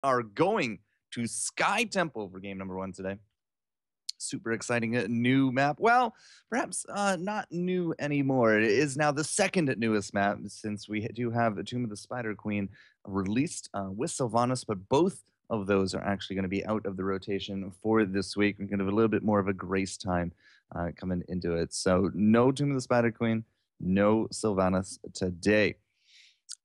are going to Sky Temple for game number 1 today. Super exciting new map. Well, perhaps not new anymore. It is now the second newest map since we do have Tomb of the Spider Queen released with Sylvanas, but both of those are actually going to be out of the rotation for this week. We're going to have a little bit more of a grace time coming into it. So no Tomb of the Spider Queen, no Sylvanas today.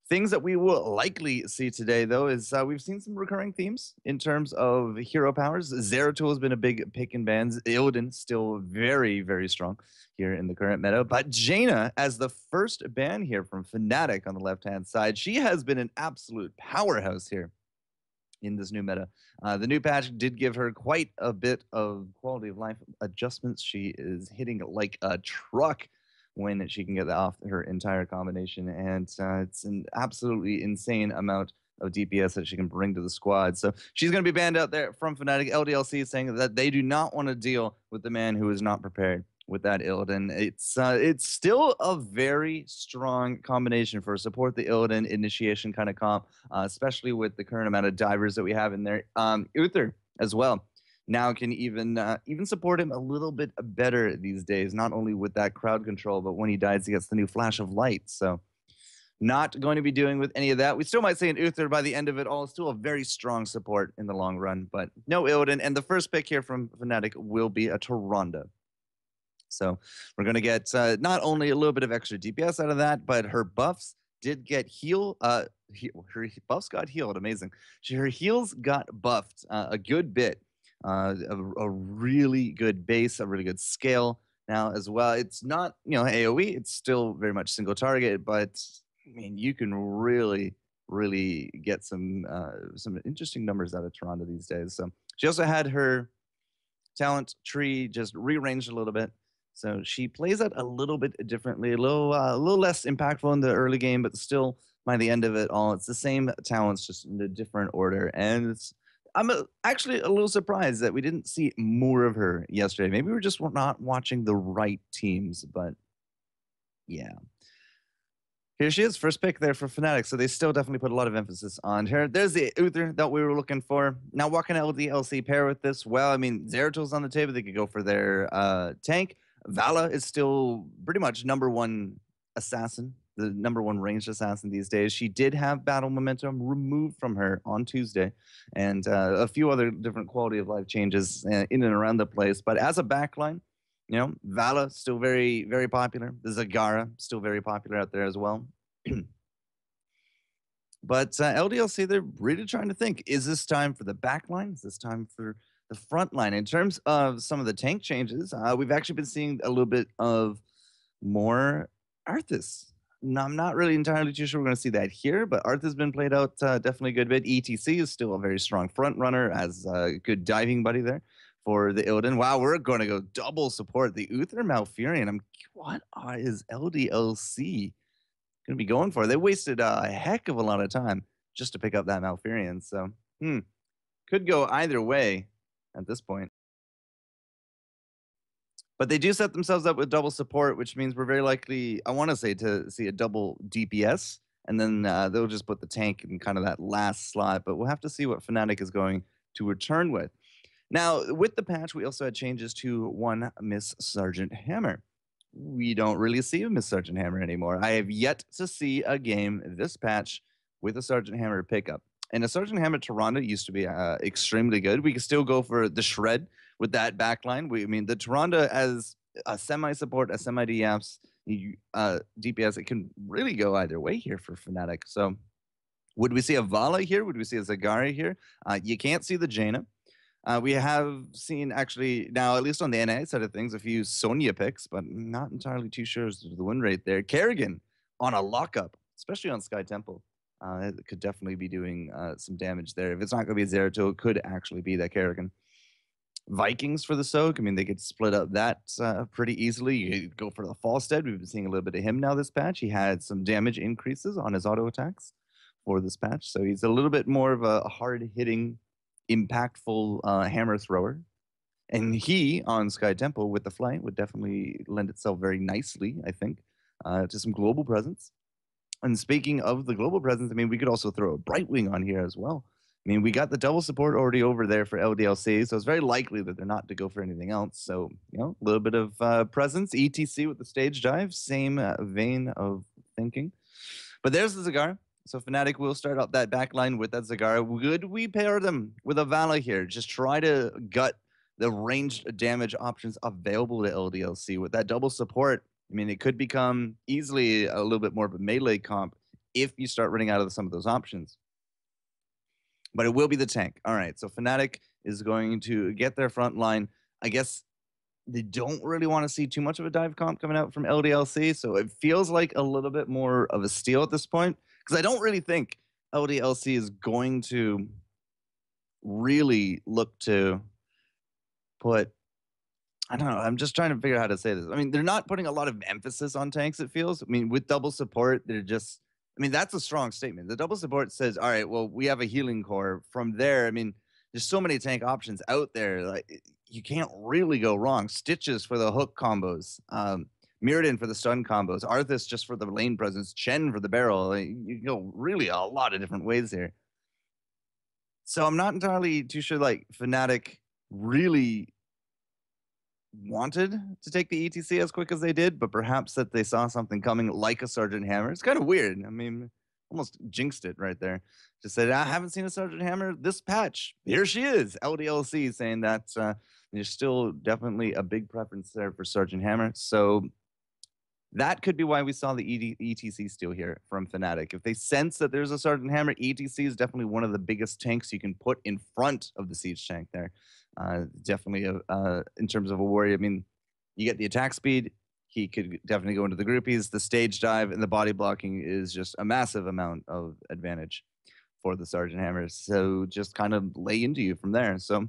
Things that we will likely see today, though, is we've seen some recurring themes in terms of hero powers. Zeratul has been a big pick in bans. Illidan still very, very strong here in the current meta. But Jaina, as the first ban here from Fnatic on the left-hand side, she has been an absolute powerhouse here in this new meta. The new patch did give her quite a bit of quality of life adjustments. She is hitting it like a truck when she can get that off her entire combination. And it's an absolutely insane amount of DPS that she can bring to the squad. So she's going to be banned out there from Fnatic. LDLC saying that they do not want to deal with the man who is not prepared with that Illidan. It's still a very strong combination for support the Illidan initiation kind of comp, especially with the current amount of divers that we have in there. Uther as well now can even support him a little bit better these days, not only with that crowd control, but when he dies, he gets the new flash of light. So not going to be doing with any of that. We still might say an Uther by the end of it all. Still a very strong support in the long run, but no Illidan. And the first pick here from Fnatic will be a Tyrande. So we're going to get not only a little bit of extra DPS out of that, but her buffs did get heal. Her buffs got healed. Amazing. Her heals got buffed a good bit. A really good base, a really good scale now as well. It's not, AoE. It's still very much single target, but I mean, you can really get some interesting numbers out of Tyrande these days. So she also had her talent tree just rearranged a little bit. So she plays that a little bit differently, a little less impactful in the early game, but still by the end of it all, it's the same talents, just in a different order. And I'm actually a little surprised that we didn't see more of her yesterday. Maybe we're just not watching the right teams, but yeah. Here she is, first pick there for Fnatic, so they still definitely put a lot of emphasis on her. There's the Uther that we were looking for. Now, what can LDLC pair with this? Well, I mean, Zeratul's on the table. They could go for their tank. Vala is still pretty much number one assassin, the number one ranged assassin these days. She did have battle momentum removed from her on Tuesday, and a few other different quality of life changes in and around the place. But as a backline, Vala still very, very popular. The Zagara still very popular out there as well. But LDLC, they're really trying to think, is this time for the backline? Is this time for the front line? In terms of some of the tank changes, we've actually been seeing a little bit of more Arthas. No, I'm not really entirely too sure we're going to see that here, but Arthas has been played out definitely a good bit. ETC is still a very strong front runner as a good diving buddy there for the Illidan. Wow, we're going to go double support the Uther Malfurion. What is LDLC going to be going for? They wasted a heck of a lot of time just to pick up that Malfurion. So, could go either way at this point. But they do set themselves up with double support, which means we're very likely, I want to say, to see a double DPS. And then they'll just put the tank in kind of that last slot. But we'll have to see what Fnatic is going to return with. Now, with the patch, we also had changes to one Miss Sergeant Hammer. We don't really see Miss Sergeant Hammer anymore. I have yet to see a game this patch with a Sergeant Hammer pickup. And a Sergeant Hammer Tyrande used to be extremely good. We could still go for the Shred with that backline. The Tyrande as a semi-support, a semi-DPS, DPS, it can really go either way here for Fnatic. So would we see a Vala here? Would we see a Zagari here? You can't see the Jaina. We have seen, actually, now at least on the NA side of things, a few Sonya picks, but not entirely too sure as to the win rate there. Kerrigan on a lockup, especially on Sky Temple. It could definitely be doing some damage there. If it's not going to be Zeratul, it could actually be that Kerrigan. Vikings for the Soak, they could split up that pretty easily. You could go for the Falstead. We've been seeing a little bit of him now this patch. He had some damage increases on his auto attacks for this patch, so he's a little bit more of a hard-hitting, impactful hammer thrower. And he, on Sky Temple with the flight, would definitely lend itself very nicely, I think, to some global presence. And speaking of the global presence, we could also throw a Brightwing on here as well. I mean, we got the double support already over there for LDLC, so it's very likely that they're not to go for anything else. So, you know, a little bit of presence. ETC with the stage dive, same vein of thinking. But there's the Cigar. So Fnatic will start up that back line with that Zagara. Would we pair them with a Vala here? Just try to gut the ranged damage options available to LDLC with that double support. I mean, it could become easily a little bit more of a melee comp if you start running out of some of those options. But it will be the tank. All right, so Fnatic is going to get their front line. I guess they don't really want to see too much of a dive comp coming out from LDLC, so it feels like a little bit more of a steal at this point, because I don't really think LDLC is going to really look to put, I don't know, I'm just trying to figure out how to say this. I mean, they're not putting a lot of emphasis on tanks, it feels. I mean, with double support, they're just, I mean, that's a strong statement. The double support says, all right, well, we have a healing core. From there, I mean, there's so many tank options out there. Like, you can't really go wrong. Stitches for the hook combos, Mirrodin for the stun combos, Arthas just for the lane presence, Chen for the barrel. Like, you go really a lot of different ways here. So I'm not entirely too sure, like, Fnatic really wanted to take the ETC as quick as they did, but perhaps that they saw something coming like a Sergeant Hammer. It's kind of weird. I mean, almost jinxed it right there. Just said, I haven't seen a Sergeant Hammer this patch. Here she is. LDLC saying that there's still definitely a big preference there for Sergeant Hammer. So that could be why we saw the ETC steal here from Fnatic. If they sense that there's a Sergeant Hammer, ETC is definitely one of the biggest tanks you can put in front of the Siege tank there. Definitely in terms of a warrior. I mean, you get the attack speed. He could definitely go into the groupies. The stage dive and the body blocking is just a massive amount of advantage for the Sergeant Hammers. So just kind of lay into you from there. So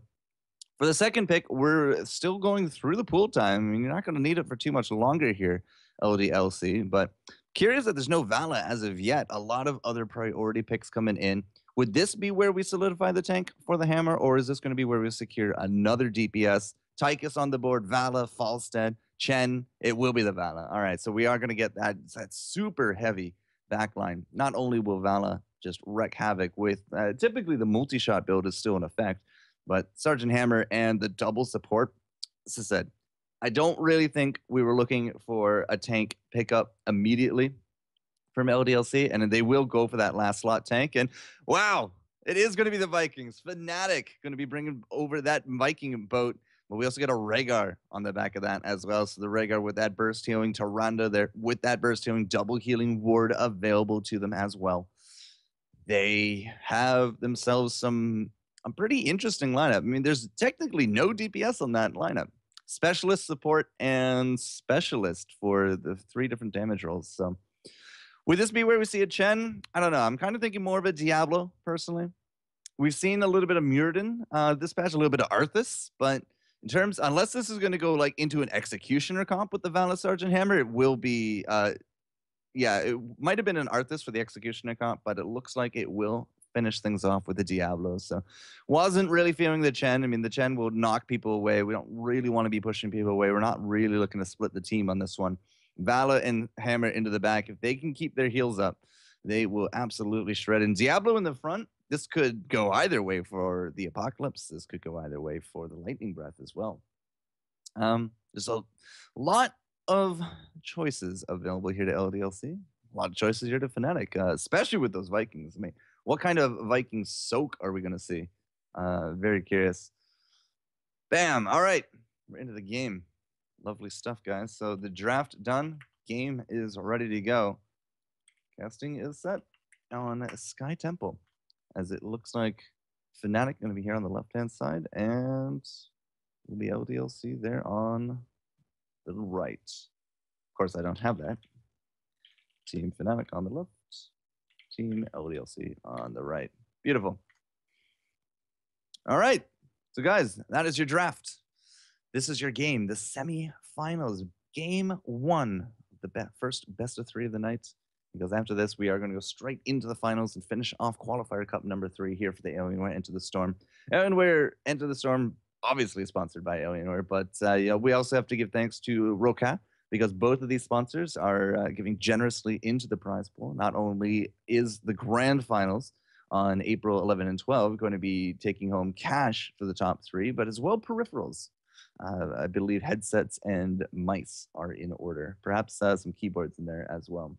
for the second pick, we're still going through the pool time. I mean, you're not going to need it for too much longer here, LDLC. But curious that there's no Vala as of yet. A lot of other priority picks coming in. Would this be where we solidify the tank for the Hammer, or is this going to be where we secure another DPS? Tychus on the board, Vala, Falstead, Chen. It will be the Vala. All right, so we are going to get that super heavy backline. Not only will Vala just wreak havoc with, typically the multi-shot build is still in effect, but Sergeant Hammer and the double support, as I said, I don't really think we were looking for a tank pickup immediately from LDLC, and they will go for that last slot tank. And wow, it is going to be the Vikings. Fnatic going to be bringing over that Viking boat, but we also get a Rhaegar on the back of that as well. So the Rhaegar with that burst healing, Tyrande there with that burst healing, double healing ward available to them as well. They have themselves a pretty interesting lineup. I mean, there's technically no DPS on that lineup. Specialist, support, and specialist for the 3 different damage rolls. So would this be where we see a Chen? I don't know. I'm kind of thinking more of a Diablo, personally. We've seen a little bit of Mirrodin this patch, a little bit of Arthas, but in terms, unless this is going to go like into an Executioner comp with the Vala Sergeant Hammer, it will be, yeah, it might have been an Arthas for the Executioner comp, but it looks like it will finish things off with the Diablo. So wasn't really feeling the Chen. I mean, the Chen will knock people away. We don't really want to be pushing people away. We're not really looking to split the team on this one. Vala and Hammer into the back. If they can keep their heels up, they will absolutely shred. And Diablo in the front, this could go either way for the Apocalypse. This could go either way for the Lightning Breath as well. There's a lot of choices available here to LDLC. A lot of choices here to Fnatic, especially with those Vikings. I mean, what kind of Viking soak are we going to see? Very curious. Bam. All right. We're into the game. Lovely stuff, guys. So the draft done. Game is ready to go. Casting is set on Sky Temple, as it looks like Fnatic going to be here on the left-hand side, and will be LDLC there on the right. Of course, I don't have that. Team Fnatic on the left, Team LDLC on the right. Beautiful. All right. So, guys, that is your draft. This is your game, the semifinals, game 1, the first best of 3 of the night. Because after this, we are going to go straight into the finals and finish off Qualifier Cup number 3 here for the Alienware Enter the Storm. Alienware Enter the Storm, obviously sponsored by Alienware, but we also have to give thanks to Roka, because both of these sponsors are giving generously into the prize pool. Not only is the grand finals on April 11 and 12, going to be taking home cash for the top 3, but as well peripherals. I believe headsets and mice are in order. Perhaps some keyboards in there as well.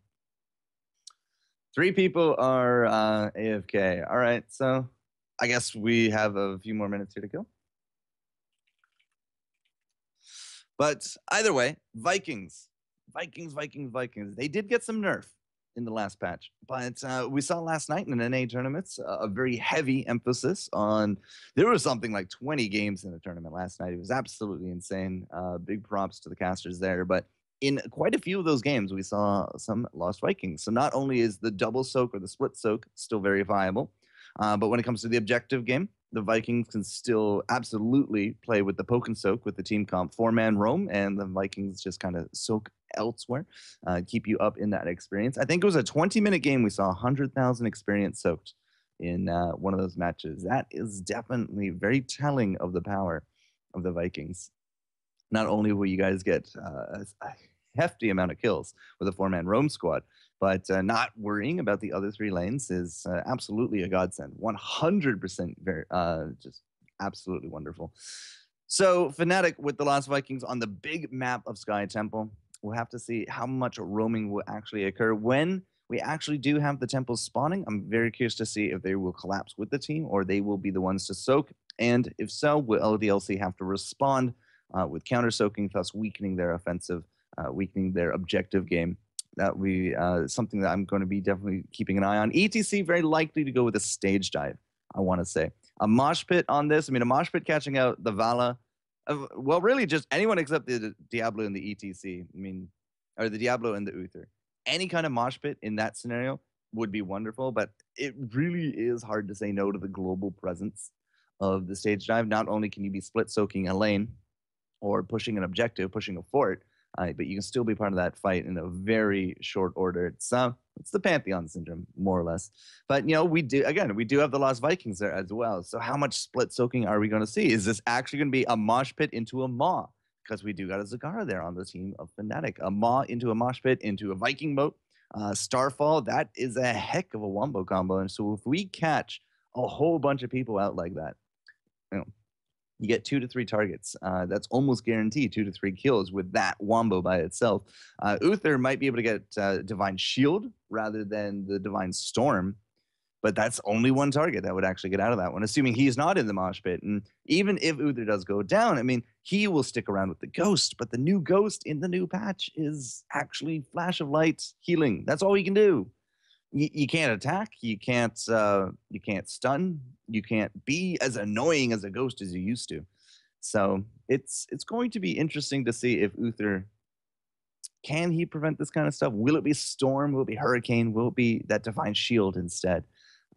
3 people are AFK. All right, so I guess we have a few more minutes here to go. But either way, Vikings. They did get some nerf in the last patch, but we saw last night in NA tournaments a very heavy emphasis on. There was something like 20 games in the tournament last night. It was absolutely insane. Big props to the casters there, but in quite a few of those games, we saw some lost Vikings. So not only is the double soak or the split soak still very viable, but when it comes to the objective game, the Vikings can still absolutely play with the poke and soak with the team comp 4-man roam, and the Vikings just kind of soak elsewhere, keep you up in that experience. I think it was a 20-minute game. We saw 100,000 experience soaked in one of those matches. That is definitely very telling of the power of the Vikings. Not only will you guys get a hefty amount of kills with a 4-man roam squad, but not worrying about the other 3 lanes is absolutely a godsend. 100% very, just absolutely wonderful. So Fnatic with the Lost Vikings on the big map of Sky Temple. We'll have to see how much roaming will actually occur when we actually do have the temples spawning. I'm very curious to see if they will collapse with the team or they will be the ones to soak. And if so, will LDLC have to respond with counter soaking, thus weakening their offensive, weakening their objective game. That we something that I'm going to be definitely keeping an eye on. ETC very likely to go with a stage dive, I want to say. A mosh pit on this. I mean, a mosh pit catching out the Vala. Well, really just anyone except the Diablo and the ETC. I mean, or the Diablo and the Uther. Any kind of mosh pit in that scenario would be wonderful, but it really is hard to say no to the global presence of the stage dive. Not only can you be split soaking a lane or pushing an objective, pushing a fort, but you can still be part of that fight in a very short order. It's the Pantheon syndrome, more or less. But, we do have the Lost Vikings there as well. So how much split soaking are we going to see? Is this actually going to be a mosh pit into a Maw? Because we do got a Zagara there on the team of Fnatic. A Maw into a mosh pit into a Viking boat. Starfall, that is a heck of a wombo combo. And so if we catch a whole bunch of people out like that, you get 2 to 3 targets. That's almost guaranteed 2 to 3 kills with that wombo by itself. Uther might be able to get Divine Shield rather than the Divine Storm, but that's only 1 target that would actually get out of that one, assuming he's not in the mosh pit. And even if Uther does go down, I mean, he will stick around with the Ghost, but the new Ghost in the new patch is actually Flash of Light healing. That's all he can do. You can't attack, you can't stun, you can't be as annoying as a Ghost as you used to. So it's going to be interesting to see if Uther can he prevent this kind of stuff. Will it be Storm? Will it be Hurricane? Will it be that Divine Shield instead?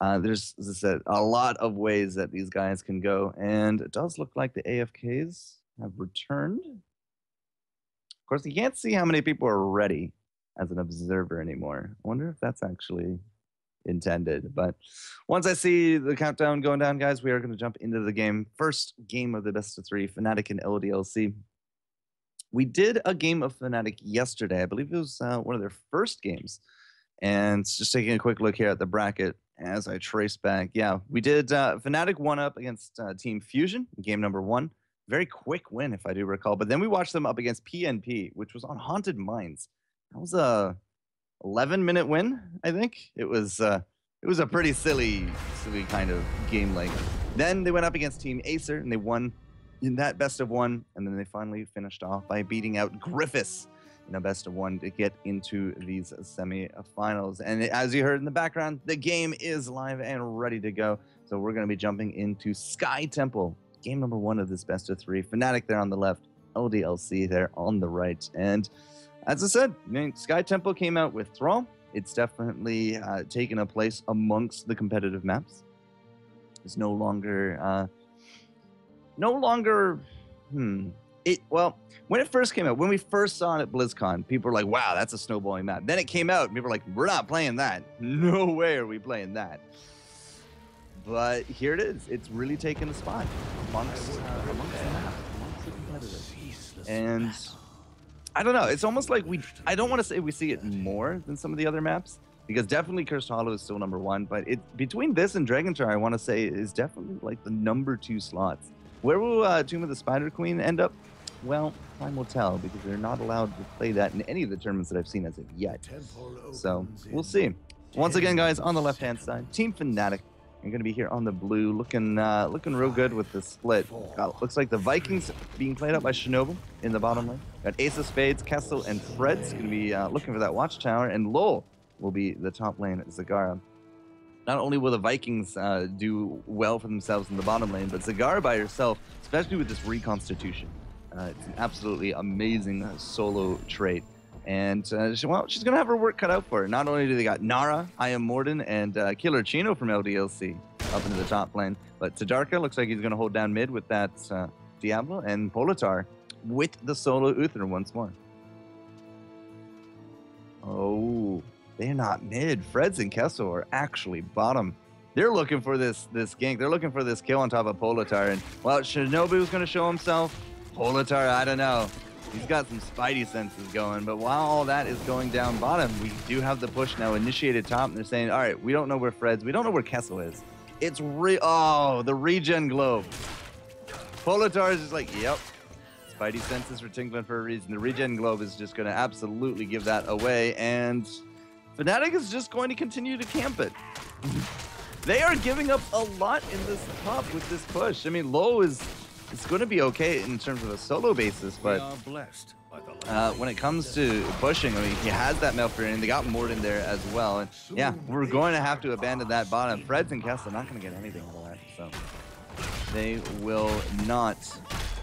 There's, as I said, a lot of ways that these guys can go, and it does look like the AFKs have returned. Of course, you can't see how many people are ready as an observer anymore. I wonder if that's actually intended. But once I see the countdown going down, guys, we are going to jump into the game. First game of the best of 3, Fnatic and LDLC. We did a game of Fnatic yesterday. I believe it was one of their first games. And just taking a quick look here at the bracket as I trace back. Yeah, we did Fnatic 1-up against Team Fusion, game number 1. Very quick win, if I do recall. But then we watched them up against PNP, which was on Haunted Mines. That was a 11-minute win, I think. It was a pretty silly kind of game length. Then they went up against Team Acer, and they won in that best of 1. And then they finally finished off by beating out Griffiths in a best of 1 to get into these semi-finals. And as you heard in the background, the game is live and ready to go. So we're going to be jumping into Sky Temple, game number 1 of this best of 3. Fnatic there on the left, LDLC there on the right. And as I said, Sky Temple came out with Thrall. It's definitely taken a place amongst the competitive maps. It's no longer, well, when it first came out, when we first saw it at BlizzCon, people were like, wow, that's a snowballing map. Then it came out, and people were like, we're not playing that. No way are we playing that. But here it is. It's really taken a spot amongst the map, amongst the competitors. And I don't know. It's almost like I don't want to say we see it more than some of the other maps, because definitely Cursed Hollow is still #1, but between this and Dragontar, I want to say, is definitely like the #2 slots. Where will Tomb of the Spider Queen end up? Well, time will tell, because they're not allowed to play that in any of the tournaments that I've seen as of yet. So we'll see. Once again, guys, on the left-hand side, Team Fnatic are going to be here on the blue, looking real good with the split. Looks like the Vikings being played out by Shinobu in the bottom lane. Got Ace of Spades, Kessel, and Fred's going to be looking for that Watchtower, and Lowell will be the top lane at Zagara. Not only will the Vikings do well for themselves in the bottom lane, but Zagara by herself, especially with this reconstitution, it's an absolutely amazing solo trait. And she's going to have her work cut out for her. Not only do they got Nara, I Am Morden, and Killer Chino from LDLC up into the top lane, but Tadarka looks like he's going to hold down mid with that Diablo, and Politar with the solo Uther once more. Oh, they're not mid. Freds and Kessel are actually bottom. They're looking for this gank. They're looking for this kill on top of Politar. And while Shinobu's going to show himself, Politar, I don't know. He's got some spidey senses going, but while all that is going down bottom, we do have the push now initiated top, and they're saying, all right, we don't know where Freds, we don't know where Kessel is. It's the regen globe. Politar is just like, yep. Spidey senses are tingling for a reason. The regen globe is just going to absolutely give that away, and Fnatic is just going to continue to camp it. They are giving up a lot in this top with this push. I mean, Low is... It's going to be okay in terms of a solo basis, but when it comes to pushing, I mean, he has that Malfurion, and they got Morden there as well. And yeah, we're going to have to abandon that bottom. Freds and Kessel not going to get anything out of that, so they will not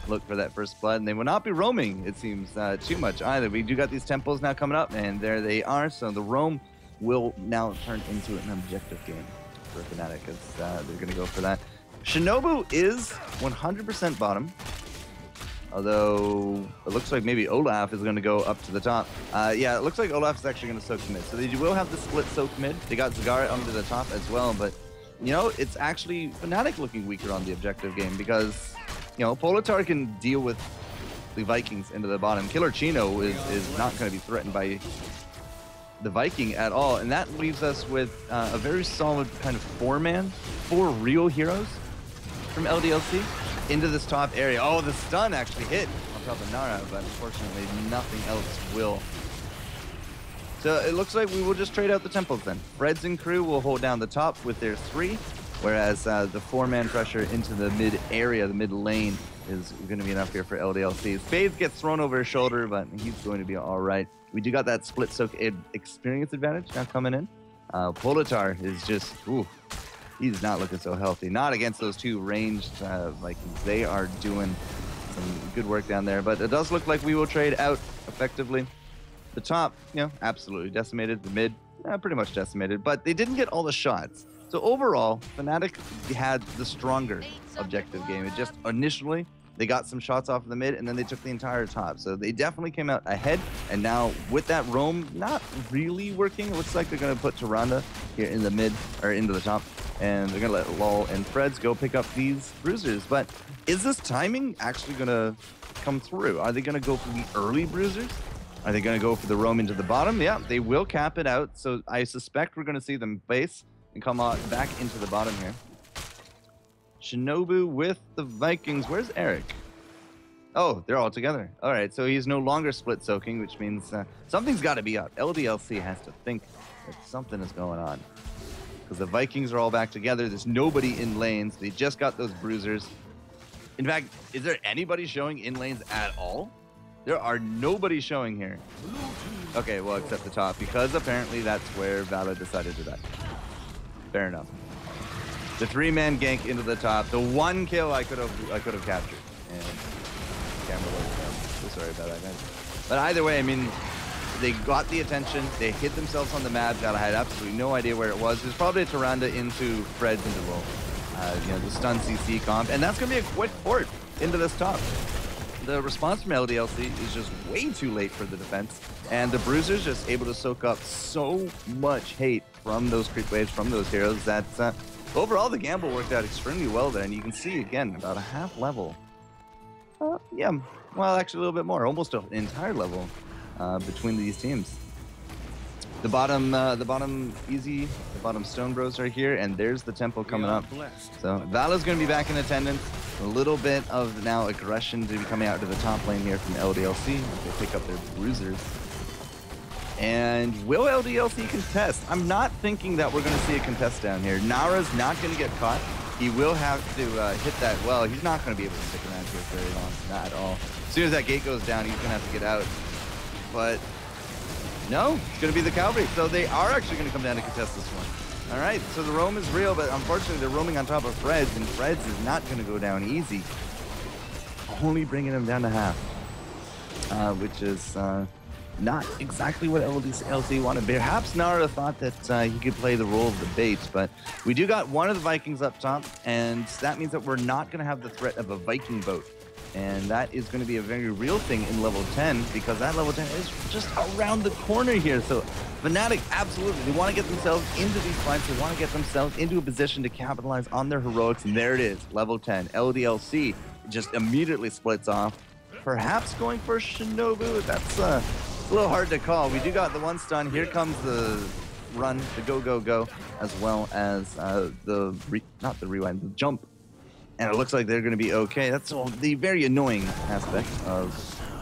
look for that first blood, and they will not be roaming, it seems, too much either. We do got these temples now coming up, and there they are. So the roam will now turn into an objective game for Fnatic, as they're going to go for that. Shinobu is 100% bottom, although it looks like maybe Olaf is going to go up to the top. Yeah, it looks like Olaf is actually going to soak mid. So they will have the split soak mid. They got Zagara under the top as well, but, you know, it's actually Fnatic looking weaker on the objective game because, you know, Politar can deal with the Vikings into the bottom. Killer Chino is not going to be threatened by the Viking at all, and that leaves us with a very solid kind of four real heroes from LDLC into this top area. Oh, the stun actually hit on top of Nara, but unfortunately nothing else will. So it looks like we will just trade out the temples then. Freds and crew will hold down the top with their 3, whereas the 4-man pressure into the mid area, the mid lane, is going to be enough here for LDLC. Spades gets thrown over his shoulder, but he's going to be all right. We do got that split soak experience advantage now coming in. Politar is just, ooh, he's not looking so healthy. Not against those 2 ranged Vikings. They are doing some good work down there, but it does look like we will trade out effectively. The top, you know, absolutely decimated. The mid, pretty much decimated, but they didn't get all the shots. So overall, Fnatic had the stronger objective game. It just initially, they got some shots off of the mid, and then they took the entire top. So they definitely came out ahead, and now with that roam not really working, it looks like they're going to put Tyrande here in the mid, or into the top, and they're going to let Lol and Freds go pick up these bruisers. But is this timing actually going to come through? Are they going to go for the early bruisers? Are they going to go for the roam into the bottom? Yeah, they will cap it out. So I suspect we're going to see them base and come on back into the bottom here. Shinobu with the Vikings. Where's Eric? Oh, they're all together. All right, so he's no longer split soaking, which means something's got to be up. LDLC has to think that something is going on, because the Vikings are all back together. There's nobody in lanes. They just got those bruisers. In fact, is there anybody showing in lanes at all? There are nobody showing here. Okay, well, except the top, because apparently that's where Vala decided to die. Fair enough. The 3-man gank into the top. The 1 kill I could have captured. And camera was so sorry about that, guys. But either way, I mean, they got the attention. They hit themselves on the map. Vala had absolutely no idea where it was. There's probably a Tyrande into Freds into Lowell. You know, the stun CC comp, and that's gonna be a quick port into this top. The response from LDLC is just way too late for the defense, and the Bruisers just able to soak up so much hate from those creep waves, from those heroes, that overall the gamble worked out extremely well there. And you can see again about a half level. Yeah, well, actually a little bit more, almost an entire level between these teams. The bottom easy, the bottom Stone Bros are here, and there's the tempo coming up. So Vala's going to be back in attendance. A little bit of now aggression to be coming out to the top lane here from LDLC. They pick up their bruisers. And will LDLC contest? I'm not thinking that we're going to see a contest down here. Nara's not going to get caught. He will have to hit that well. He's not going to be able to stick around here very long, not at all. As soon as that gate goes down, he's going to have to get out. But no, it's going to be the Cavalry. So they are actually going to come down to contest this one. All right, so the roam is real, but unfortunately they're roaming on top of Freds, and Freds is not going to go down easy. Only bringing him down to half, which is not exactly what LDLC wanted. Perhaps Nara thought that he could play the role of the bait, but we do got one of the Vikings up top, and that means that we're not going to have the threat of a Viking boat. And that is going to be a very real thing in level 10, because that level 10 is just around the corner here. So Fnatic, absolutely, they want to get themselves into these fights. They want to get themselves into a position to capitalize on their heroics. And there it is, level 10. LDLC just immediately splits off. Perhaps going for Shinobu. That's a little hard to call. We do got the one stun. Here comes the run, the go, as well as the jump. And it looks like they're going to be okay. That's the very annoying aspect of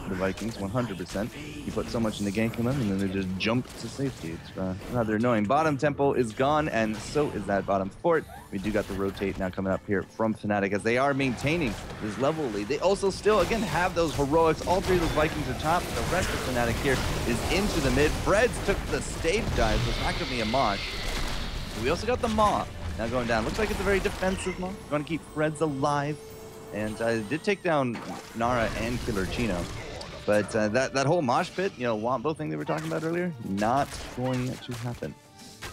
the Vikings, 100%. You put so much in the gank on them, and then they just jump to safety. It's rather annoying. Bottom tempo is gone, and so is that bottom fort. We do got the rotate now coming up here from Fnatic, as they are maintaining this level lead. They also still, again, have those heroics. All three of those Vikings are top. The rest of Fnatic here is into the mid. Freds took the stage dive, so it's not going to be a mosh. We also got the Maw now going down. Looks like it's a very defensive Maw. Going to keep Freds alive. And did take down Nara and Killer Chino. But that whole mosh pit, Wombo thing they were talking about earlier, not going to happen,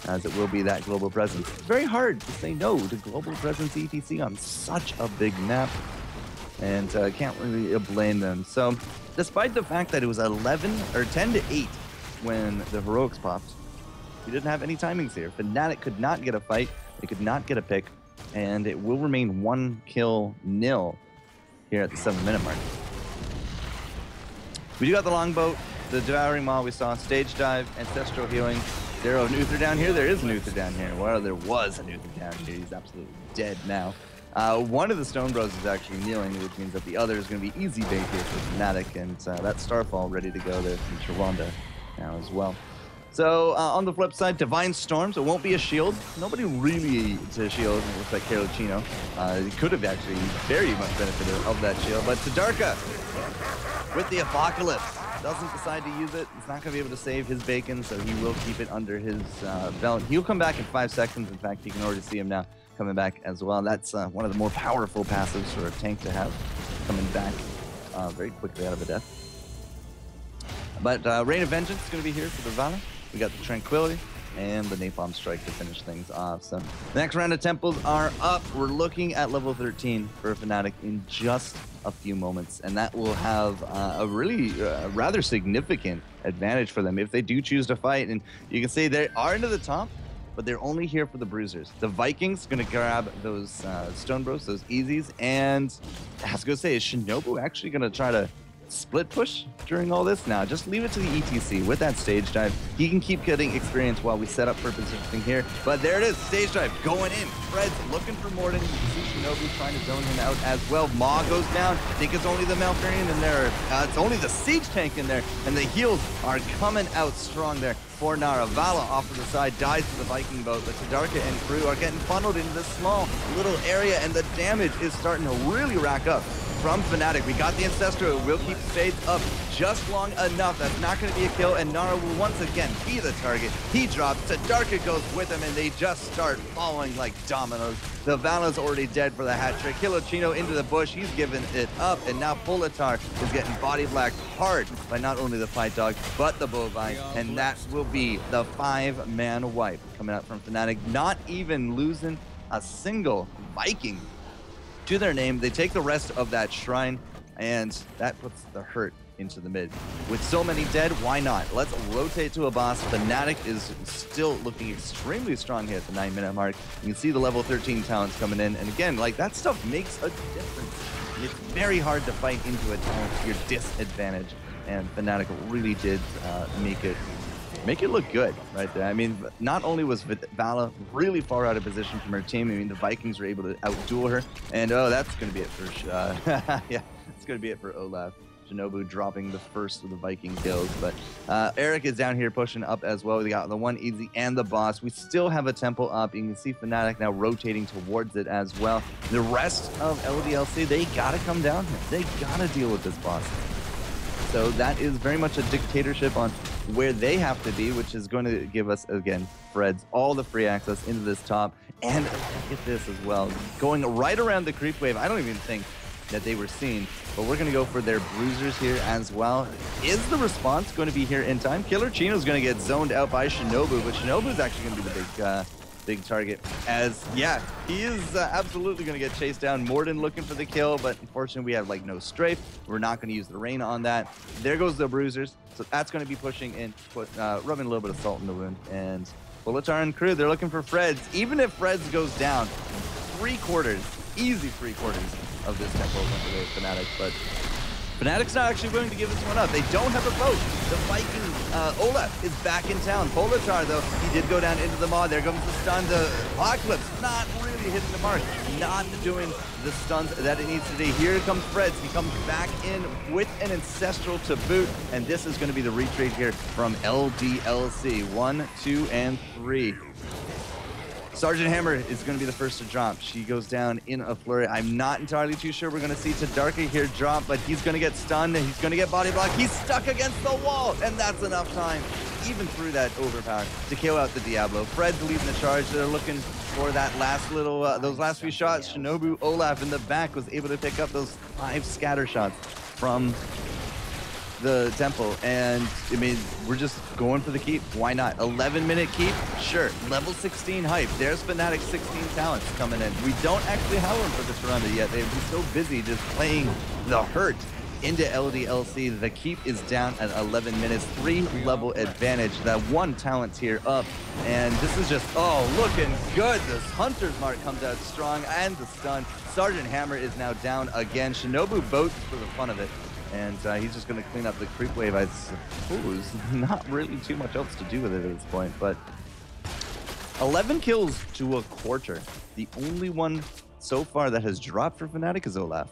as it will be that global presence. It's very hard to say no to global presence ETC on such a big map, and can't really blame them. So despite the fact that it was 10 to 8 when the heroics popped, we didn't have any timings here. Fnatic could not get a fight, they could not get a pick, and it will remain 1-0 here at the 7-minute mark. We do got the longboat, the devouring maw we saw, stage dive, ancestral healing. Zero of Uther down here. There is an Uther down here. Well, there was an Uther down here. He's absolutely dead now. One of the Stone Bros is actually kneeling, which means that the other is going to be easy bait here for Fnatic, and that Starfall ready to go there from Chirwanda now as well. So on the flip side, Divine Storms, it won't be a shield. Nobody really to shield. It looks like Carol Chino. He could have actually very much benefited of that shield, but Tadarka with the Apocalypse doesn't decide to use it. He's not going to be able to save his bacon, so he will keep it under his belt. He'll come back in 5 seconds. In fact, you can already see him now coming back as well. That's one of the more powerful passives for a tank to have, coming back very quickly out of a death. But Rain of Vengeance is going to be here for the Vala. We got the Tranquility and the Napalm Strike to finish things off. So the next round of temples are up. We're looking at level 13 for Fnatic in just a few moments, and that will have a really rather significant advantage for them if they do choose to fight. And you can see they are into the top, but they're only here for the bruisers. The Vikings going to grab those Stone Bros, those easies, and I was going to say, is Shinobu actually going to try to split push during all this? Now, just leave it to the ETC with that stage dive. He can keep getting experience while we set up for positioning here. But there it is, stage dive going in. Fred's looking for Morden. You can see Shinobu trying to zone him out as well. Maw goes down. I think it's only the Malfurion in there. It's only the siege tank in there. And the heals are coming out strong there for Nara. Vala off to the side dies to the Viking boat, but Tadarka and crew are getting funneled into this small little area, and the damage is starting to really rack up from Fnatic. We got the Ancestral. It will keep spades up just long enough. That's not going to be a kill, and Nara will once again be the target. He drops. Tadarka goes with him, and they just start falling like dominoes. The Vala's already dead for the hat trick. Kilochino into the bush. He's given it up, and now Politar is getting body blacked hard by not only the Fight Dog, but the Bovine, and that will be the 5-man wipe coming out from Fnatic. Not even losing a single Viking to their name. They take the rest of that shrine, and that puts the hurt into the mid. With so many dead, why not? Let's rotate to a boss. Fnatic is still looking extremely strong here at the 9-minute mark. You can see the level 13 talents coming in, and again, like, that stuff makes a difference. It's very hard to fight into a talent to your disadvantage, and Fnatic really did make it make it look good right there. I mean, not only was Vala really far out of position from her team, I mean, the Vikings were able to outduel her. And oh, that's going to be it for, yeah, it's going to be it for Olaf. Shinobu dropping the first of the Viking kills, but Eric is down here pushing up as well. We got the one easy and the boss. We still have a temple up. You can see Fnatic now rotating towards it as well. The rest of LDLC, they gotta come down here. They gotta deal with this boss. So that is very much a dictatorship on where they have to be, which is going to give us, again, Freds, all the free access into this top. And get this as well, going right around the creep wave. I don't even think that they were seen, but we're going to go for their bruisers here as well. Is the response going to be here in time? Killer Chino's going to get zoned out by Shinobu, but Shinobu's actually going to be the big target, as yeah, he is absolutely going to get chased down. Morden looking for the kill, but unfortunately we have like no strafe. We're not going to use the rain on that. There goes the bruisers, so that's going to be pushing in, rubbing a little bit of salt in the wound. And Bullatar and crew, they're looking for Freds. Even if Freds goes down, 3/4, easy 3/4 of this tempo under Fnatic, but Fnatic's not actually willing to give this one up. They don't have a vote. The Viking, Olaf, is back in town. Polatar, though, he did go down into the maw. There comes the stun. The Apocalypse, not really hitting the mark. Not doing the stuns that it needs to do. Here comes Freds. He comes back in with an Ancestral to boot, and this is going to be the retreat here from LDLC. 1, 2, and 3. Sergeant Hammer is going to be the first to drop. She goes down in a flurry. I'm not entirely too sure we're going to see Tadarka here drop, but he's going to get stunned. He's going to get body blocked. He's stuck against the wall, and that's enough time, even through that overpower, to kill out the Diablo. Fred's leading the charge. They're looking for that last little, those last few shots. Shinobu Olaf in the back was able to pick up those 5 scatter shots from the temple, and I mean, we're just going for the keep. Why not? 11-minute keep? Sure. Level 16 hype. There's Fnatic 16 talents coming in. We don't actually have them for this round yet. They've been so busy just playing the hurt into LDLC. The keep is down at 11 minutes. 3-level advantage. That 1 talent's here up, and this is just, oh, looking good. This Hunter's Mark comes out strong, and the stun. Sergeant Hammer is now down again. Shinobu boats for the fun of it. And he's just going to clean up the creep wave, I suppose. Not really too much else to do with it at this point, but 11 kills to 1/4. The only one so far that has dropped for Fnatic is Olaf.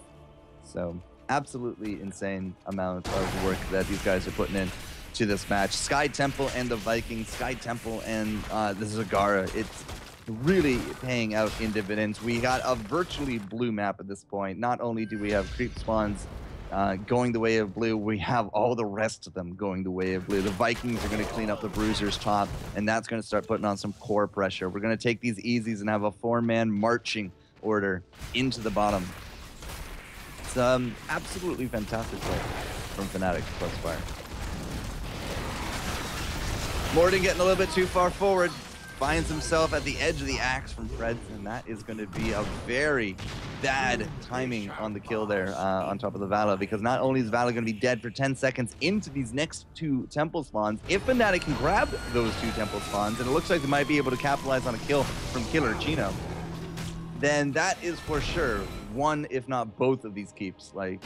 So absolutely insane amount of work that these guys are putting in to this match. Sky Temple and the Vikings, Sky Temple and the Zagara. It's really paying out in dividends. We got a virtually blue map at this point. Not only do we have creep spawns going the way of blue, we have all the rest of them going the way of blue. The Vikings are going to clean up the Bruisers top, and that's going to start putting on some core pressure. We're going to take these easies and have a 4-man marching order into the bottom. It's absolutely fantastic play from Fnatic thus far. Morden getting a little bit too far forward. Finds himself at the edge of the axe from Freds, and that is going to be a very bad timing on the kill there on top of the Vala, because not only is Vala going to be dead for 10 seconds into these next 2 temple spawns, if Fnatic can grab those 2 temple spawns, and it looks like they might be able to capitalize on a kill from Killer Chino, then that is for sure 1, if not both of these keeps. Like,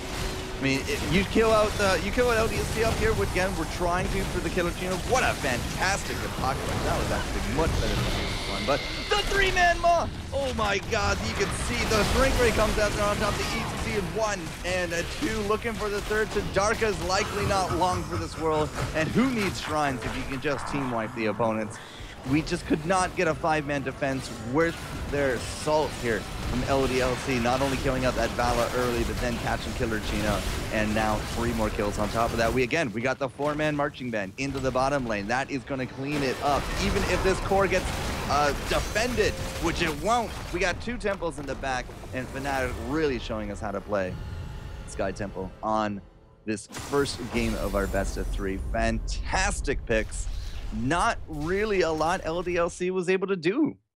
I mean, you kill out LDLC up here, which again we're trying to for the Killer Chino. What a fantastic apocalypse! That was actually much better than the previous one. But the 3-man maw! Oh my God! You can see the Shrink Ray comes out there on top. The ETC is 1 and a 2, looking for the 3rd. Tadarka's likely not long for this world. And who needs shrines if you can just team wipe the opponents? We just could not get a 5-man defense worth their salt here from LDLC, not only killing out that Vala early, but then catching Killer Chino, and now 3 more kills on top of that. We got the 4-man marching band into the bottom lane. That is going to clean it up, even if this core gets defended, which it won't. We got 2 temples in the back, and Fnatic really showing us how to play Sky Temple on this first game of our best of 3. Fantastic picks. Not really a lot LDLC was able to do